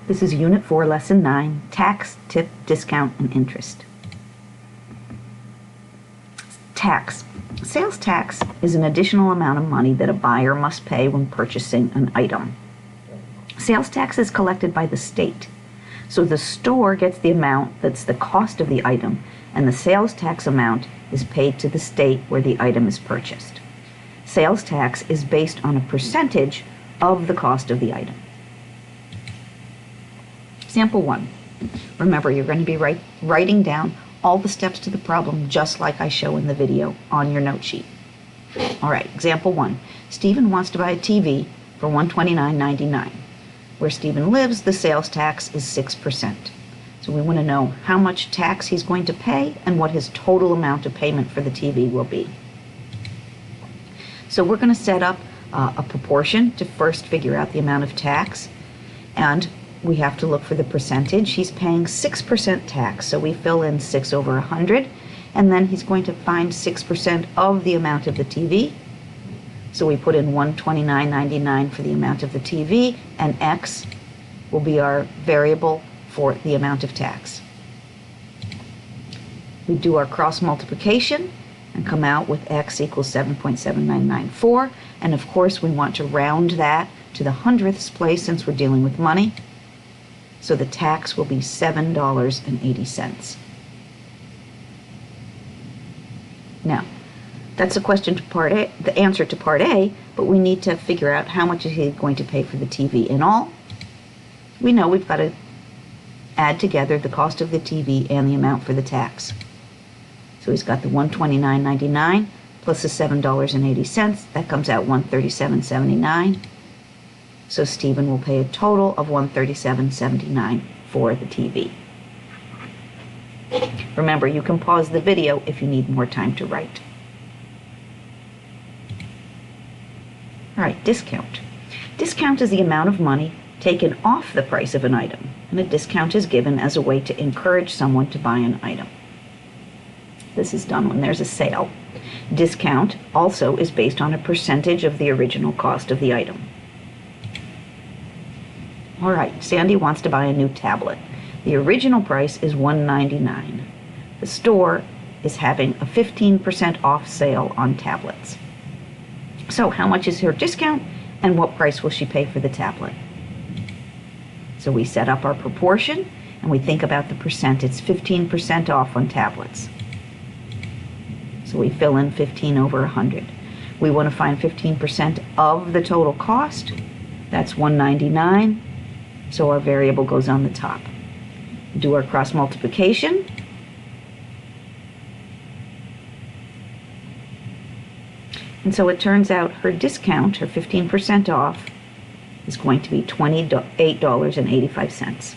This is Unit 4, Lesson 9, Tax, Tip, Discount, and Interest. Tax. Sales tax is an additional amount of money that a buyer must pay when purchasing an item. Sales tax is collected by the state, so the store gets the amount that's the cost of the item, and the sales tax amount is paid to the state where the item is purchased. Sales tax is based on a percentage of the cost of the item. Example 1. Remember, you're going to be writing down all the steps to the problem just like I show in the video on your note sheet. All right, example 1. Stephen wants to buy a TV for $129.99. Where Stephen lives, the sales tax is 6%. So we want to know how much tax he's going to pay and what his total amount of payment for the TV will be. So we're going to set up a proportion to first figure out the amount of tax, and we have to look for the percentage. He's paying 6% tax, so we fill in 6 over 100, and then he's going to find 6% of the amount of the TV. So we put in $129.99 for the amount of the TV, and X will be our variable for the amount of tax. We do our cross multiplication and come out with X equals 7.7994, and of course we want to round that to the hundredths place since we're dealing with money. So the tax will be $7.80. Now, that's the question to part A, the answer to part A, but we need to figure out how much is he going to pay for the TV in all. We know we've got to add together the cost of the TV and the amount for the tax. So he's got the $129.99 plus the $7.80. That comes out $137.79. So Stephen will pay a total of $137.79 for the TV. Remember, you can pause the video if you need more time to write. All right, discount. Discount is the amount of money taken off the price of an item, and a discount is given as a way to encourage someone to buy an item. This is done when there's a sale. Discount also is based on a percentage of the original cost of the item. All right, Sandy wants to buy a new tablet. The original price is $199. The store is having a 15% off sale on tablets. So how much is her discount, and what price will she pay for the tablet? So we set up our proportion, and we think about the percent. It's 15% off on tablets. So we fill in 15 over 100. We want to find 15% of the total cost. That's $199. So our variable goes on the top. Do our cross multiplication. And so it turns out her discount, her 15% off, is going to be $28.85.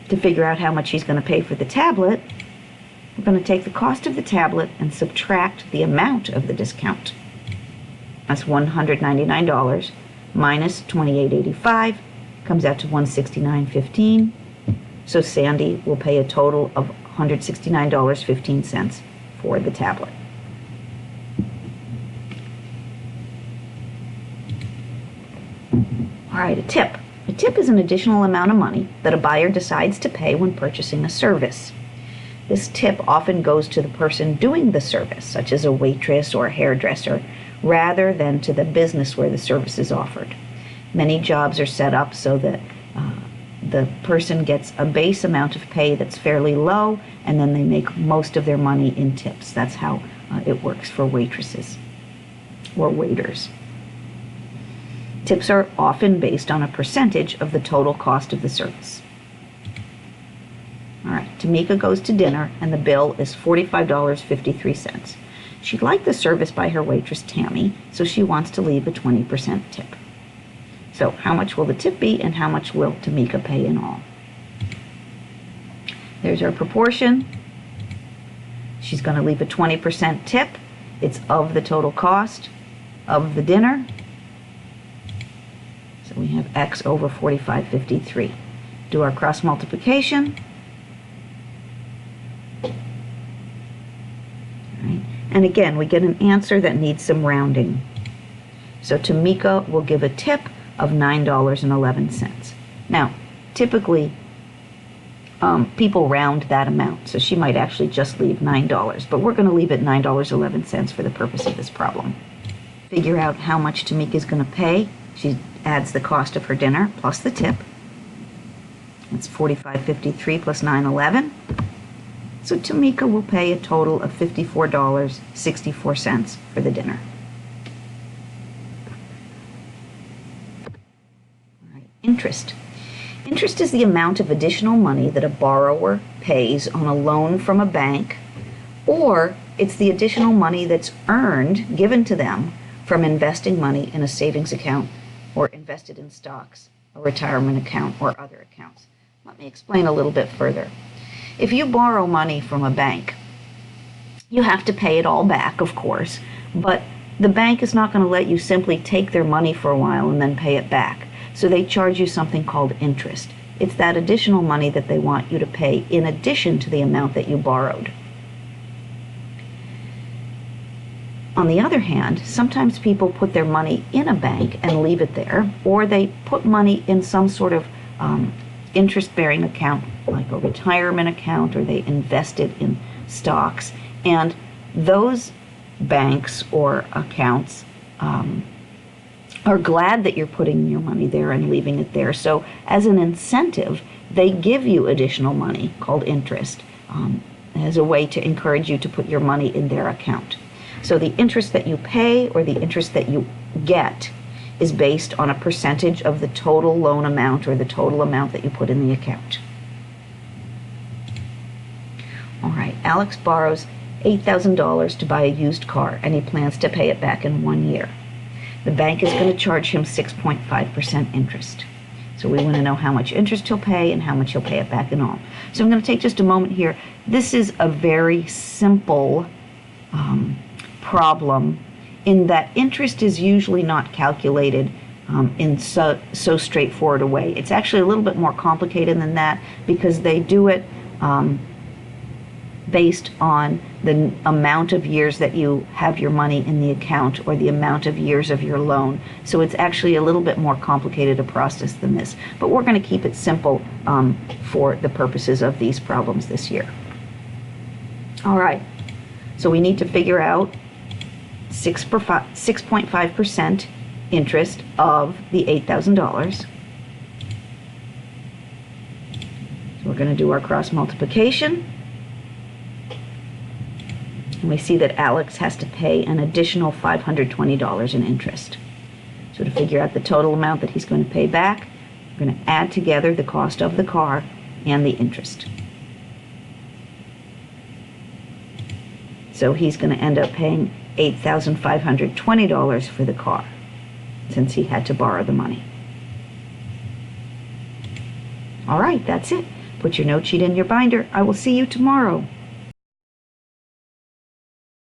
To figure out how much she's going to pay for the tablet, we're going to take the cost of the tablet and subtract the amount of the discount. That's $199 minus $28.85 comes out to $169.15. So Sandy will pay a total of $169.15 for the tablet. All right, a tip. A tip is an additional amount of money that a buyer decides to pay when purchasing a service. This tip often goes to the person doing the service, such as a waitress or a hairdresser, rather than to the business where the service is offered. Many jobs are set up so that the person gets a base amount of pay that's fairly low, and then they make most of their money in tips. That's how it works for waitresses or waiters. Tips are often based on a percentage of the total cost of the service. All right, Tamika goes to dinner, and the bill is $45.53. She'd like the service by her waitress, Tammy, so she wants to leave a 20% tip. So how much will the tip be, and how much will Tamika pay in all? There's our proportion. She's going to leave a 20% tip. It's of the total cost of the dinner. So we have X over 45.53. Do our cross multiplication. All right. And again, we get an answer that needs some rounding. So Tamika will give a tip of $9.11. Now, typically, people round that amount, so she might actually just leave $9, but we're going to leave it $9.11 for the purpose of this problem. Figure out how much Tamika is going to pay. She adds the cost of her dinner plus the tip. It's $45.53 plus $9.11. So Tamika will pay a total of $54.64 for the dinner. All right, interest. Interest is the amount of additional money that a borrower pays on a loan from a bank, or it's the additional money that's earned, given to them, from investing money in a savings account or invested in stocks, a retirement account, or other accounts. Let me explain a little bit further. If you borrow money from a bank, you have to pay it all back, of course, but the bank is not going to let you simply take their money for a while and then pay it back. So they charge you something called interest. It's that additional money that they want you to pay in addition to the amount that you borrowed. On the other hand, sometimes people put their money in a bank and leave it there, or they put money in some sort of interest-bearing account, like a retirement account, or they invest it in stocks. And those banks or accounts are glad that you're putting your money there and leaving it there. So as an incentive, they give you additional money called interest as a way to encourage you to put your money in their account. So the interest that you pay or the interest that you get is based on a percentage of the total loan amount or the total amount that you put in the account. All right, Alex borrows $8,000 to buy a used car, and he plans to pay it back in 1 year. The bank is going to charge him 6.5% interest. So we want to know how much interest he'll pay and how much he'll pay it back in all. So I'm going to take just a moment here. This is a very simple problem in that interest is usually not calculated in so straightforward a way. It's actually a little bit more complicated than that because they do it based on the amount of years that you have your money in the account or the amount of years of your loan. So it's actually a little bit more complicated a process than this. But we're going to keep it simple for the purposes of these problems this year. All right, so we need to figure out 6.5% interest of the $8,000. So we're going to do our cross multiplication. And we see that Alex has to pay an additional $520 in interest. So to figure out the total amount that he's going to pay back, we're going to add together the cost of the car and the interest. So he's going to end up paying $8,520 for the car since he had to borrow the money. All right, that's it. Put your note sheet in your binder. I will see you tomorrow.